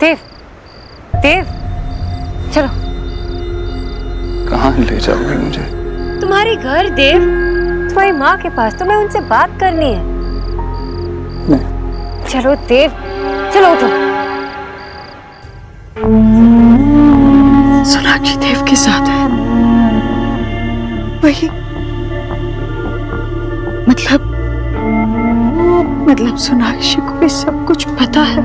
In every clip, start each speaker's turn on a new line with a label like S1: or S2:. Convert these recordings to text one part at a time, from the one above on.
S1: देव, देव, चलो।
S2: कहाँ ले जाओगे मुझे?
S1: तुम्हारे घर देव, तुम्हारी माँ के पास। तुम्हें उनसे बात करनी है।
S2: नहीं।
S1: चलो देव, चलो उठो।
S3: सोनाक्षी देव के साथ है। वही मतलब सोनाक्षी को भी सब कुछ पता है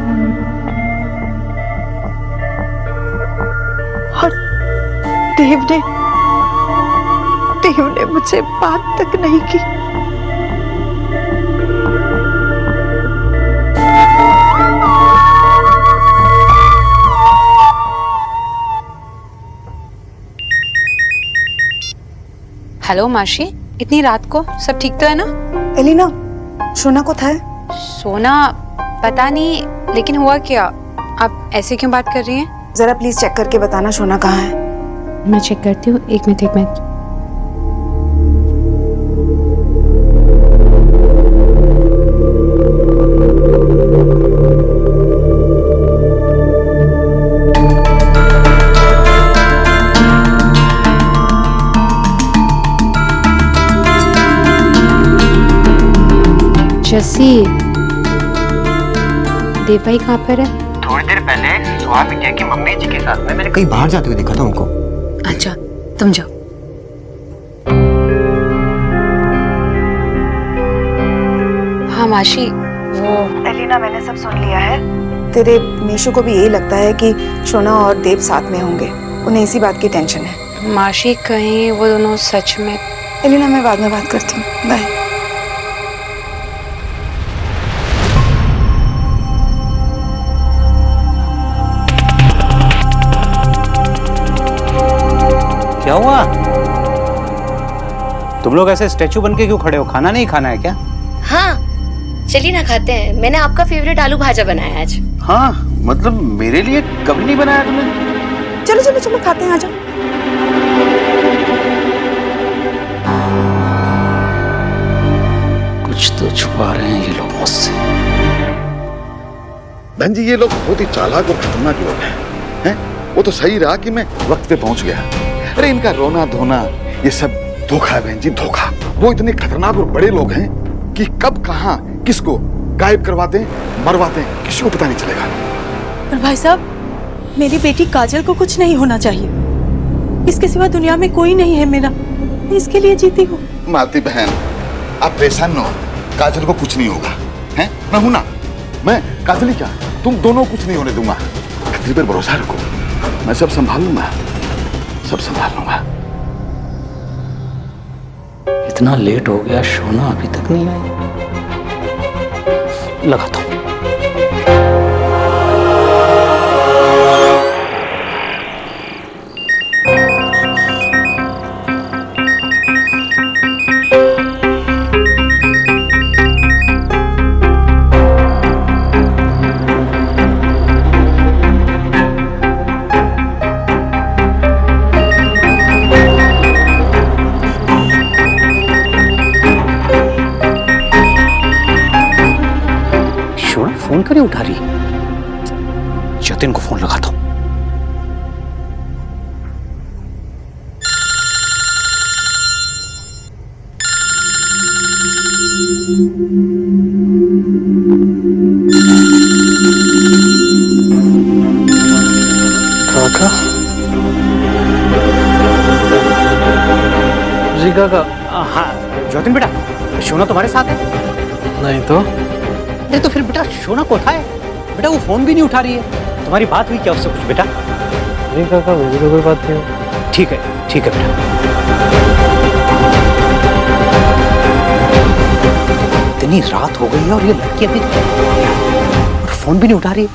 S3: और देव ने मुझसे बात तक नहीं की।
S4: हेलो माशी, इतनी रात को सब ठीक तो है ना?
S3: एलिना, सोना को था?
S4: सोना पता नहीं, लेकिन हुआ क्या? आप ऐसे क्यों बात कर रही हैं?
S3: जरा प्लीज चेक करके बताना सोना कहाँ है।
S4: मैं चेक करती हूँ, एक मिनट। जैसी देव भाई कहाँ पर है?
S5: थोड़ी देर पहले सुहा बिटिया की मम्मी जी के साथ में मैंने कहीं बाहर जाते हुए देखा था उनको।
S4: अच्छा, तुम जाओ। हाँ माशी, वो
S3: एलिना मैंने सब सुन लिया है। तेरे मीशू को भी यही लगता है कि सोना और देव साथ में होंगे। उन्हें इसी बात की टेंशन है।
S4: माशी कहीं वो दोनों सच में?
S3: एलिना मैं बाद में बात करती हूँ, बाय।
S5: क्या हुआ? तुम लोग ऐसे स्टैचू बनके क्यों खड़े हो? खाना नहीं खाना है क्या?
S1: हाँ, चलिए ना खाते हैं। मैंने आपका फेवरेट आलू भाजा बनाया है आज।
S5: हाँ, मतलब मेरे लिए कभी नहीं बनाया तुमने?
S3: चलो चलो चलो खाते हैं, आ जाओ।
S2: कुछ तो छुपा रहे हैं ये लोग मुझसे।
S6: बहन जी, ये लोग बहुत ही चालाक और खतरनाक लोग हैं। वो तो सही रहा कि मैं वक्त पे पहुंच गया। अरे इनका रोना धोना ये सब धोखा है बहन जी, धोखा। वो इतने खतरनाक और बड़े लोग हैं कि कब कहां किसको गायब करवाते हैं, मरवाते हैं, किसी को पता नहीं चलेगा।
S7: पर भाई साहब, मेरी बेटी काजल को कुछ नहीं होना चाहिए। इसके सिवा दुनिया में कोई नहीं है मेरा। मैं इसके लिए जीती हूँ।
S6: मालती बहन, आप परेशान न हो। काजल को कुछ नहीं होगा, हैं? मैं हूं ना। मैं काजल ही क्या, तुम दोनों कुछ नहीं होने दूंगा। खतरे पर भरोसा रखो, मैं सब संभाल लूंगा, सब संभाल लूंगा।
S2: इतना लेट हो गया, सोना अभी तक नहीं आई। लगाता हूँ। फोन करे उठा रही। जतिन को फोन लगाता हूं। काका
S5: जी काका। हाँ जतिन बेटा, सोना तुम्हारे साथ है?
S2: नहीं तो?
S5: नहीं तो फिर बेटा सोना को उठाए। बेटा वो फोन भी नहीं उठा रही है। तुम्हारी बात हुई क्या उससे कुछ बेटा?
S2: नहीं काका, मेरी तो कोई बात नहीं।
S5: ठीक है बेटा। इतनी रात हो गई है और ये लड़की अभी और फोन भी नहीं उठा रही है।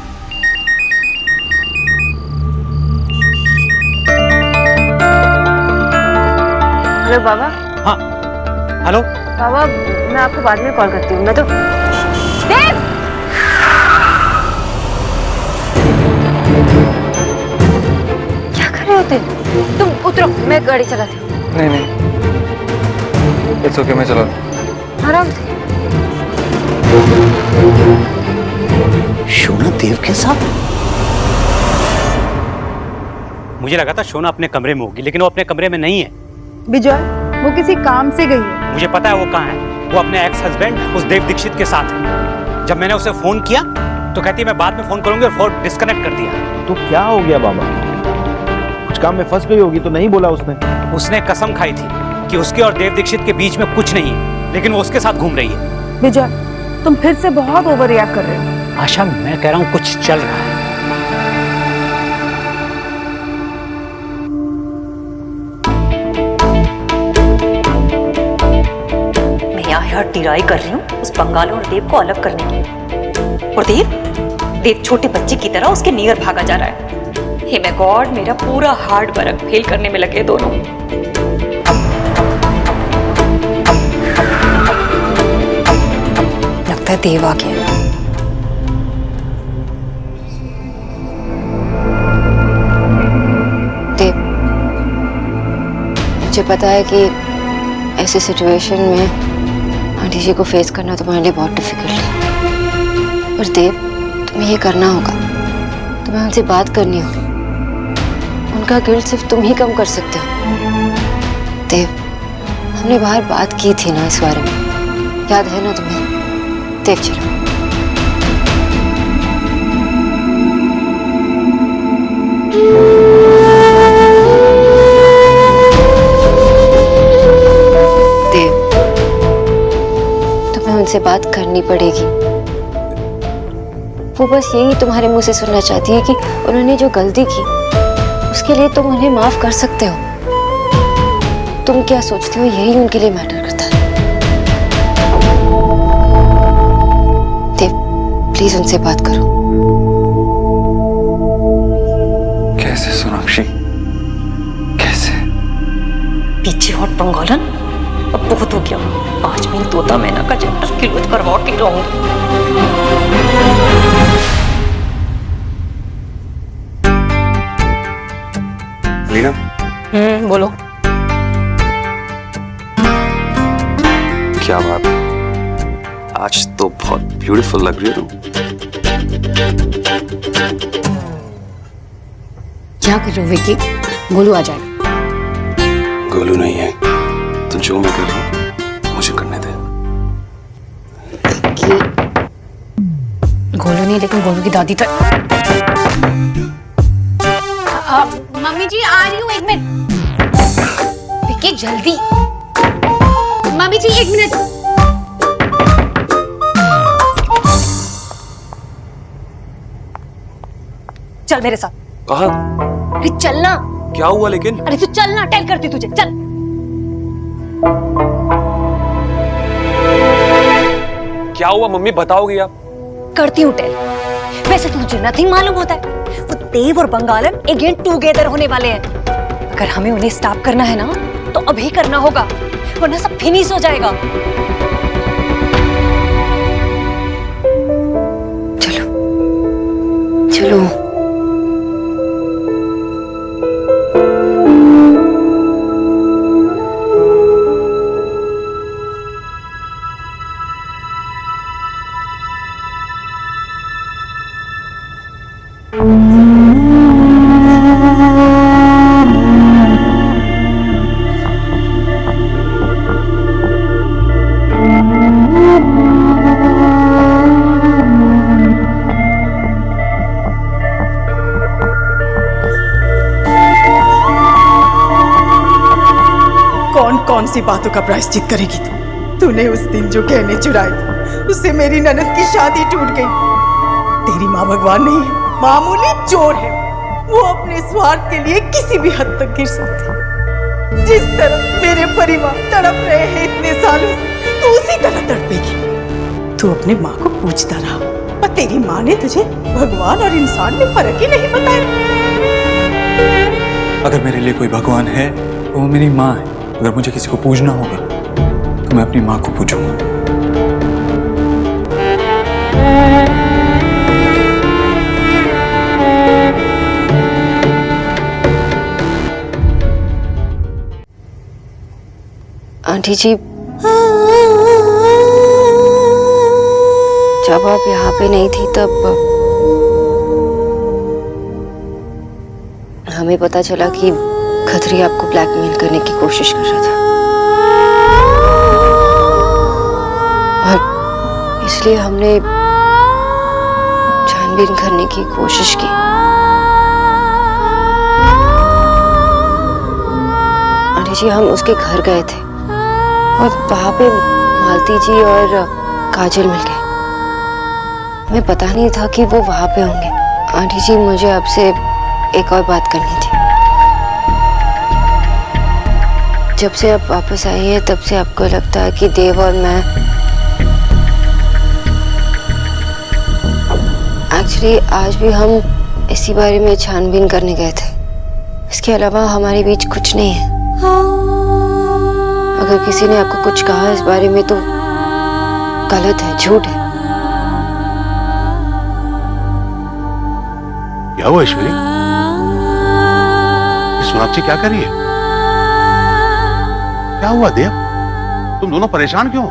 S1: हेलो बाबा।
S5: हाँ हेलो
S1: बाबा, मैं आपको बाद में कॉल करती हूँ। मैं तो देव! क्या कर रहे होते? तुम उतरो, मैं गाड़ी चलाती हूँ।
S2: नहीं, इट्स ओके, मैं चला।
S1: आराम से।
S5: सोना देव के साथ?
S2: मुझे लगा था शोना अपने कमरे में होगी, लेकिन वो अपने कमरे में नहीं है।
S3: विजय, वो किसी काम से गई है।
S2: मुझे पता है वो कहाँ है। वो अपने एक्स हस्बैंड उस देव दीक्षित के साथ है। जब मैंने उसे फोन किया तो कहती है मैं बाद में फोन करूंगी और फोन डिस्कनेक्ट कर दिया।
S8: तो क्या हो गया बाबा? कुछ काम में फंस गई होगी तो नहीं बोला उसने?
S2: उसने कसम खाई थी कि उसके और देव दीक्षित के बीच में कुछ नहीं है, लेकिन वो उसके साथ घूम रही है।
S3: विजय, तुम फिर से बहुत ओवर रिएक्ट कर रहे हो।
S2: आशा, मैं कह रहा हूँ कुछ चल रहा है।
S9: मैं यहाँ टिराई कर रही हूँ उस बंगाल और देव को अलग करने की, और देव छोटे बच्चे की तरह उसके नियर भागा जा रहा है। हे माय गॉड, मेरा पूरा हार्ड वर्क फेल करने में लगे दोनों। लगता है देव आ गया।
S1: देव, मुझे पता है कि ऐसी सिचुएशन में आंटी जी को फेस करना तुम्हारे लिए बहुत डिफिकल्ट है, पर देव तुम्हें ये करना होगा। तुम्हें उनसे बात करनी होगी। उनका गिल्ट सिर्फ तुम ही कम कर सकते हो। देव, हमने बाहर बात की थी ना इस बारे में, याद है ना तुम्हें? देव चलो। देव, तुम्हें उनसे बात करनी पड़ेगी। वो बस यही तुम्हारे मुंह से सुनना चाहती है कि उन्होंने जो गलती की उसके लिए तुम उन्हें माफ कर सकते हो। तुम क्या सोचते हो यही उनके लिए मैटर करता है। देव, प्लीज उनसे बात करो।
S10: कैसे सोनाक्षी, कैसे?
S9: पीछे हट बंगालन, अब बहुत हो गया। आज मैं तोता मैना का चैप्टर क्लोज करवा के रहूंगी।
S10: लीना,
S9: बोलो।
S10: क्या बात, आज तो बहुत ब्यूटीफुल लग रही हो तुम।
S4: क्या कर रहे हो विक्की? गोलू आ जाएगा।
S10: गोलू नहीं है तो जो मैं कर रहा हूँ मुझे करने दे।
S4: कि गोलू नहीं, लेकिन गोलू की दादी तक। मम्मी जी आ रही हूँ, 1 मिनट। विक्की जल्दी। मम्मी जी 1 मिनट।
S9: चल मेरे साथ।
S10: कहाँ?
S9: अरे चलना।
S10: क्या हुआ लेकिन?
S9: अरे तू चलना, टेल करती तुझे, चल।
S10: क्या हुआ मम्मी, बताओगी आप?
S9: करती हूँ टेल। वैसे तुझे नथिंग मालूम होता है, वो देव और बंगालन अगेन टुगेदर होने वाले हैं। अगर हमें उन्हें स्टॉप करना है ना तो अभी करना होगा, वरना सब फिनिश हो जाएगा।
S1: चलो चलो।
S7: कौन सी बातों का प्रायश्चित करेगी तू? तूने उस दिन जो गहने चुराए थे उससे मेरी ननद की शादी टूट गई। तेरी माँ भगवान नहीं है, मामूली चोर है। वो अपने स्वार्थ के लिए किसी भी हद तक गिर सकती है। जिस तरह मेरे परिवार तड़प रहे हैं इतने सालों से, तो उसी तरह तड़पेगी। तू अपने माँ को पूछता रहा, पर तेरी माँ ने तुझे भगवान और इंसान में फर्क ही नहीं बताया।
S11: अगर मेरे लिए कोई भगवान है तो वो मेरी माँ है। अगर मुझे किसी को पूजना होगा तो मैं अपनी माँ को पूजूंगा।
S1: आंटी जी, जब आप यहाँ पे नहीं थी तब हमें पता चला कि खत्री आपको ब्लैकमेल करने की कोशिश कर रहा था, और इसलिए हमने छानबीन करने की कोशिश की। आंटी जी, हम उसके घर गए थे और वहां पे मालती जी और काजल मिल गए। हमें पता नहीं था कि वो वहां पे होंगे। आंटी जी, मुझे आपसे एक और बात करनी थी। जब से आप वापस आई हैं तब से आपको लगता है कि देव और मैं एक्चुअली आज भी हम इसी बारे में छानबीन करने गए थे। इसके अलावा हमारे बीच कुछ नहीं है। अगर किसी ने आपको कुछ कहा इस बारे में तो गलत है, झूठ है।
S12: क्या हुआ ईश्वरी? सोनाक्षी क्या कर रही है? क्या हुआ देव? तुम दोनों परेशान क्यों?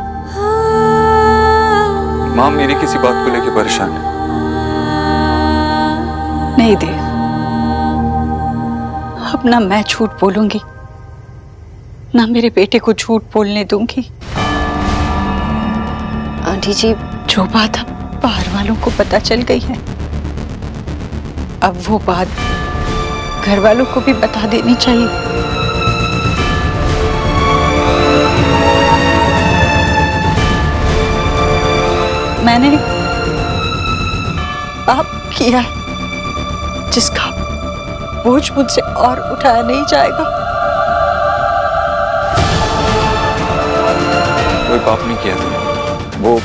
S11: माँ मेरी किसी बात को लेकर परेशान है।
S9: नहीं देव, अब ना मैं झूठ बोलूंगी ना मेरे बेटे को झूठ बोलने दूंगी।
S1: आंटी जी,
S9: जो बात अब बाहर वालों को पता चल गई है, अब वो बात घर वालों को भी बता देनी चाहिए। मैंने पाप किया जिसका बोझ मुझसे और उठाया नहीं जाएगा।
S11: कोई पाप नहीं किया था, वो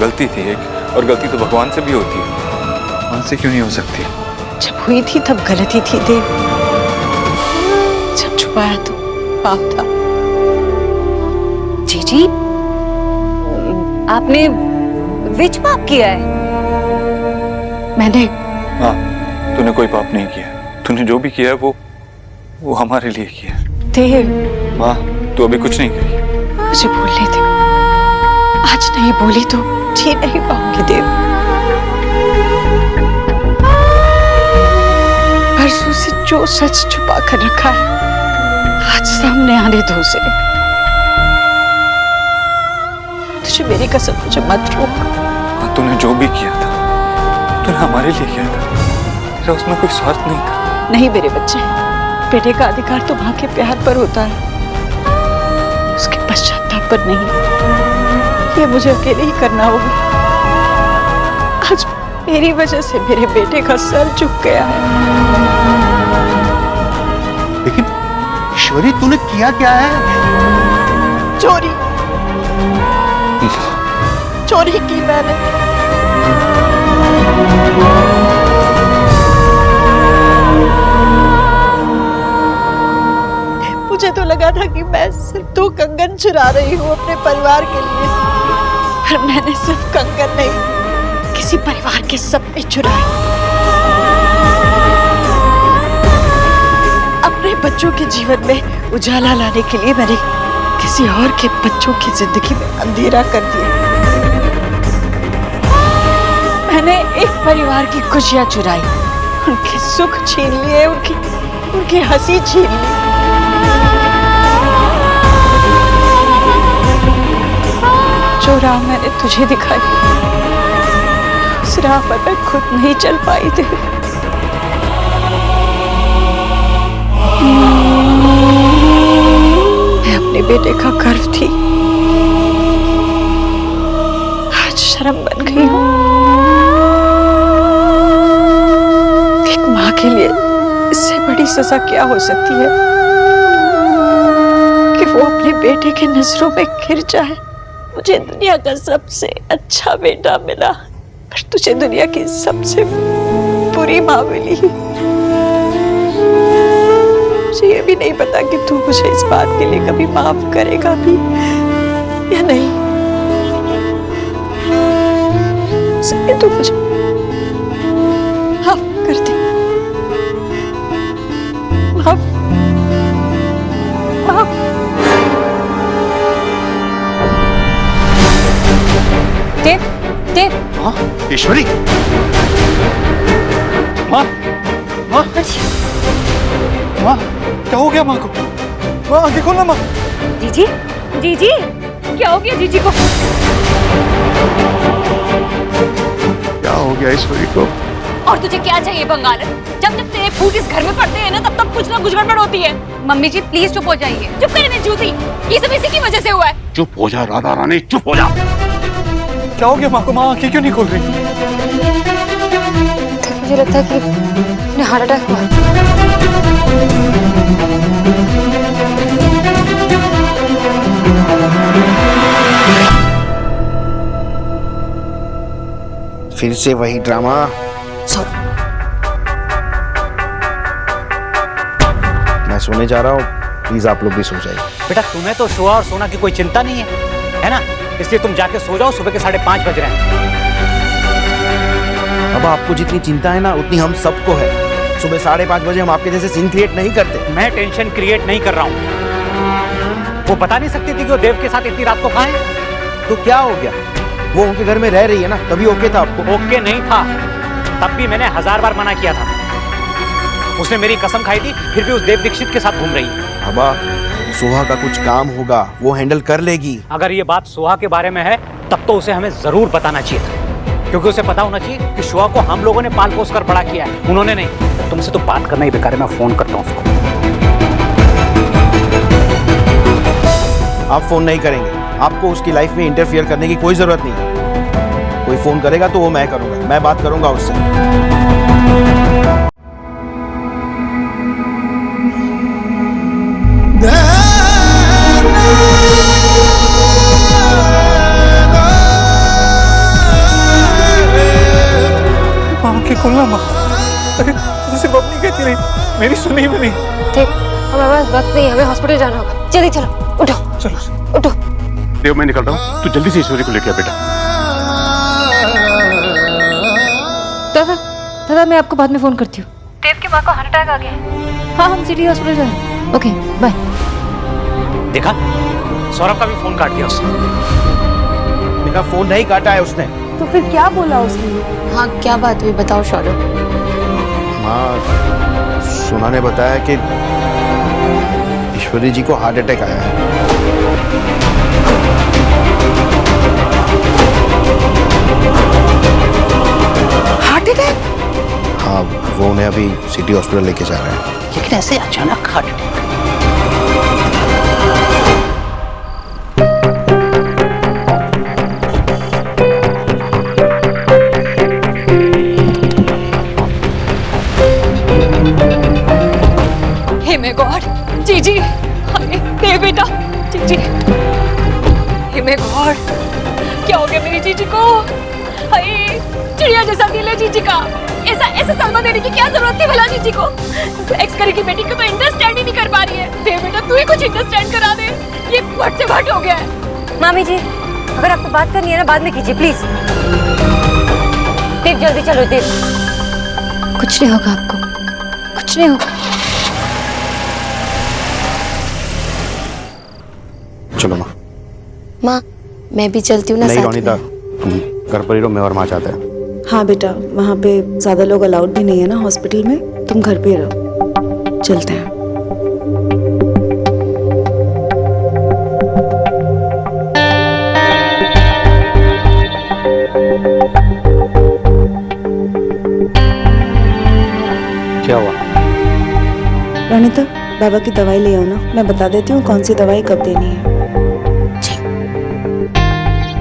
S11: गलती थी एक, और गलती तो भगवान से भी होती है, भगवान से क्यों नहीं हो सकती?
S9: जब हुई थी तब गलती थी देव, जब छुपाया तो पाप था।
S1: जी, आपने विच पाप किया है?
S9: मैंने?
S11: हाँ, तूने कोई पाप नहीं किया। तूने जो भी किया है वो हमारे लिए किया है।
S9: देव,
S11: माँ तू अभी कुछ नहीं कही।
S9: मुझे भूलने दे, आज नहीं बोली तो जी नहीं पाऊंगी देव। परसों से जो सच छुपा कर रखा है आज सामने आने दो उसे। तुझे मेरी कसम, मुझे मत रोक।
S11: हाँ, तूने जो भी किया था तूने हमारे लिए किया था, तेरा उसमें कोई स्वार्थ नहीं था।
S9: नहीं मेरे बच्चे, बेटे का अधिकार तो मां के प्यार पर होता है, उसके पश्चाताप पर नहीं। ये मुझे अकेले ही करना होगा। आज मेरी वजह से मेरे बेटे का सर झुक गया है।
S12: लेकिन ईश्वरी, तूने किया क्या है?
S9: चोरी चोरी की मैंने। मुझे तो लगा था कि मैं सिर्फ 2 कंगन चुरा रही हूँ अपने परिवार के लिए, पर मैंने सिर्फ कंगन नहीं, किसी परिवार के सपने चुराए। अपने बच्चों के जीवन में उजाला लाने के लिए मैंने किसी और के बच्चों की जिंदगी में अंधेरा कर दिया। मैंने एक परिवार की खुशियां चुराई, उनके सुख छीन लिए, उनकी हंसी छीन ली। जो राह मैंने तुझे दिखाई, उस राह पर मैं खुद नहीं चल पाई थी। मैं अपने बेटे का गर्व थी, आज शर्म बन गई हूँ। एक माँ के लिए इससे बड़ी सजा क्या हो सकती है कि वो अपने बेटे के नजरों में गिर जाए। मुझे दुनिया का सबसे अच्छा बेटा मिला, पर तुझे दुनिया की सबसे बुरी माँ मिली। मुझे ये भी नहीं पता कि तू मुझे इस बात के लिए कभी माफ करेगा भी या नहीं। सही तो मुझे माफ कर दे, माफ माफ। देव, देव।
S12: हाँ, ईश्वरी,
S11: माँ,
S12: माँ माँ क्या हो गया माँ को? माँ आंखें खोलना माँ।
S9: जीजी, जीजी, क्या हो गया जीजी को?
S6: क्या हो गया ईश्वरी को?
S4: और तुझे क्या चाहिए बंगालन? जब जब तेरे फूट इस घर में पड़ते हैं ना, तब तब कुछ ना कुछ गड़बड़ होती है। मम्मी जी प्लीज चुप हो जाइए। चुप करे मेरी जूती, ये सब इसी की वजह से हुआ है।
S6: चुप हो जा राधा रानी, चुप हो जा।
S12: क्या हो गया माँ को? माँ आंखें क्यों नहीं खोल रही?
S1: मुझे लगता है कि उन्हें हार्ट अटैक हुआ।
S8: फिर से वही ड्रामा। मैं सोने जा रहा हूँ, प्लीज आप लोग भी सो जाइए।
S2: बेटा तुम्हें तो शोआ और सोना की कोई चिंता नहीं है ना? इसलिए तुम जाके सो जाओ, सुबह के 5:30 बज रहे हैं।
S8: अब आपको जितनी चिंता है ना उतनी हम सबको है। सुबह 5:30 बजे हम आपके जैसे सीन क्रिएट नहीं करते।
S2: मैं टेंशन क्रिएट नहीं कर रहा हूँ। वो बता नहीं सकती थी कि वो देव के साथ इतनी रात को कहाँ है।
S8: तो क्या हो गया? वो उनके घर में रह रही है ना, तभी ओके था आपको।
S2: ओके नहीं था, तब भी मैंने 1000 बार मना किया था। उसने मेरी कसम खाई थी, फिर भी उस देव दीक्षित के साथ घूम रही है।
S8: अब सोहा का कुछ काम होगा, वो हैंडल कर लेगी।
S2: अगर ये बात सोहा के बारे में है तब तो उसे हमें जरूर बताना चाहिए था, क्योंकि उसे पता होना चाहिए कि सोहा को हम लोगों ने पाल पोस कर बड़ा किया है, उन्होंने नहीं। तुमसे तो बात करना ही बेकार है, मैं फोन करता हूँ उसको।
S8: आप फोन नहीं करेंगे, आपको उसकी लाइफ में इंटरफियर करने की कोई जरूरत नहीं है। कोई फोन करेगा तो वो मैं करूंगा, मैं बात करूंगा उससे।
S12: आंखें खोलना माँ। अरे तुझे सिर्फ अपनी कहती रही, मेरी सुनी भी नहीं।
S1: देव, हमारे पास वक्त नहीं है, हमें हॉस्पिटल जाना होगा। जल्दी चलो, उठो
S12: चलो
S1: उठो।
S6: देव मैं निकल रहा हूँ, तू जल्दी से ईश्वरी को लेके आ बेटा।
S1: दादा दादा मैं आपको बाद में फोन करती हूँ।
S4: देव की माँ को हार्ट अटैक आ गया है।
S1: हाँ हम सिटी हॉस्पिटल जा रहे हैं। Okay bye.
S2: देखा, सौरभ का भी फोन काट दिया उसने।
S8: मेरा फोन नहीं काटा है उसने।
S3: तो फिर क्या बोला उसने?
S1: हाँ क्या बात हुई बताओ सौरभ।
S8: माँ सोना ने बताया कि ईश्वरी जी को हार्ट अटैक आया है।
S3: Heart attack?
S8: हाँ वो उन्हें अभी सिटी हॉस्पिटल लेके जा रहे हैं।
S5: लेकिन ऐसे अचानक हार्ट अटैक?
S4: हे मे गॉड, जीजी, देव बेटा, जीजी, हे मे गॉड, क्या हो गया मेरी जीजी को? हाय, चिड़िया जैसा दिल है जीजी का। ऐसा सलमा देने की क्या जरूरत थी भला जीजी को? एक्स करी की बेटी को तो अंडरस्टैंड ही नहीं कर पा रही है। देव बेटा तू ही कुछ अंडरस्टैंड करा दे, ये भट से भट हो गया है।
S1: मामी जी अगर आपको बात करनी है ना बाद में कीजिए प्लीज। देव जल्दी चलो देव। कुछ नहीं होगा आपको, कुछ नहीं होगा।
S8: चलो माँ।
S1: माँ मैं भी चलती हूँ ना
S8: नहीं
S1: साथ
S8: रोनिता,
S1: में।
S8: तुम घर पर ही रहो, मैं और माँ चाहते हैं।
S3: हाँ बेटा, वहाँ पे ज्यादा लोग अलाउड भी नहीं है ना हॉस्पिटल में, तुम घर पे ही रहो। चलते हैं।
S2: क्या हुआ?
S3: रानिता बाबा की दवाई ले आओ ना, मैं बता देती हूँ कौन सी दवाई कब देनी है।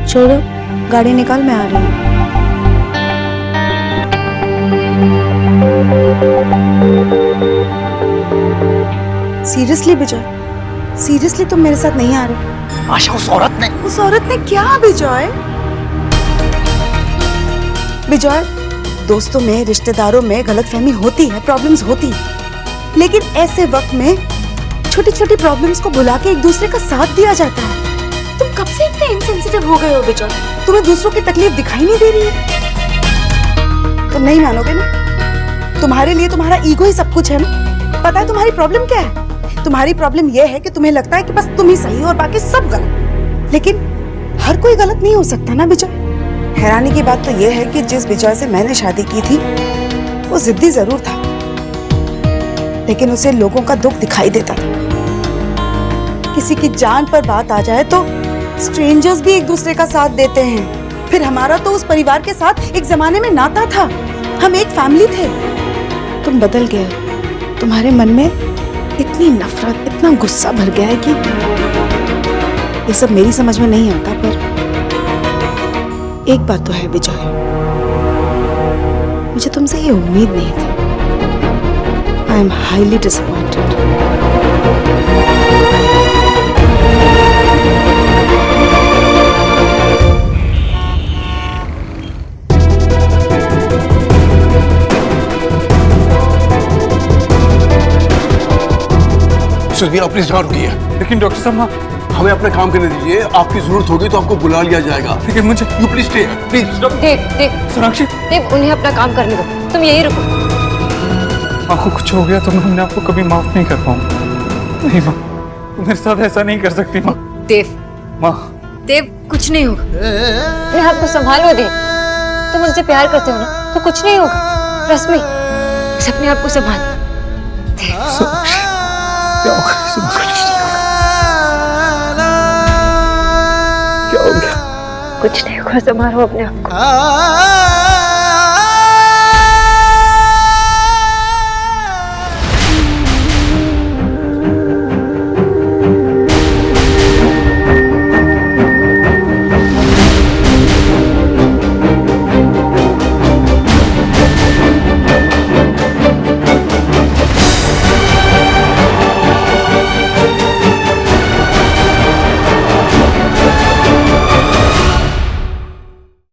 S3: छोड़ो, गाड़ी निकाल, मैं आ रही हूँ। सीरियसली विजय, सीरियसली तुम मेरे साथ नहीं आ रहे?
S2: आशा उस औरत
S3: ने क्या? विजय विजय, दोस्तों में रिश्तेदारों में गलतफहमी होती है, प्रॉब्लम्स होती है, लेकिन ऐसे वक्त में छोटी छोटी प्रॉब्लम्स को भुला के एक दूसरे का साथ दिया जाता है। तुम कब से इतने इनसेंसिटिव हो गए हो विजय? तुम्हें दूसरों की तकलीफ दिखाई नहीं दे रही है? तुम नहीं मानोगे ना, तुम्हारे लिए तुम्हारा ईगो ही सब कुछ है ना। पता है तुम्हारी प्रॉब्लम क्या है? तुम्हारी प्रॉब्लम यह है कि तुम्हें लगता है कि बस तुम ही सही हो और बाकी सब गलत। लेकिन हर कोई गलत नहीं हो सकता ना विजय। हैरानी की बात तो यह है कि जिस विजय से मैंने शादी की थी वो जिद्दी जरूर था, लेकिन उसे लोगों का दुख दिखाई देता था। किसी की जान पर बात आ जाए तो स्ट्रेंजर्स भी एक दूसरे का साथ देते हैं। फिर हमारा तो उस परिवार के साथ एक जमाने में नाता था, हम एक फैमिली थे। तुम बदल गए, तुम्हारे मन में इतनी नफरत, इतना गुस्सा भर गया है कि ये सब मेरी समझ में नहीं आता। पर एक बात तो है विजय, मुझे तुमसे ये उम्मीद नहीं थी। I am highly disappointed.
S12: आप प्लीज यहाँ रुकिए।
S11: लेकिन डॉक्टर साहब
S12: हमें अपना काम करने दीजिए। आपकी जरूरत होगी तो आपको बुला लिया जाएगा।
S11: ठीक है, मुझे
S12: यू प्लीज स्टे प्लीज।
S1: देव,
S11: सोनाक्षी,
S1: देव उन्हें अपना काम करने दो, तुम यही रुको।
S11: माँ को कुछ हो गया तो मैं अपने आपको कभी माफ नहीं कर पाऊंगा। नहीं माँ, तुम मेरे साथ ऐसा नहीं कर सकती माँ।
S1: देव,
S11: माँ,
S1: देव कुछ नहीं होगा। मैं आपको संभालो देव, तुम मुझसे प्यार करते हो ना, तो कुछ नहीं होगा। रश्मि, बस अपने आप को संभाल।
S11: सोनाक्षी, क्या होगा?
S1: कुछ नहीं होगा, संभालो अपने आप को।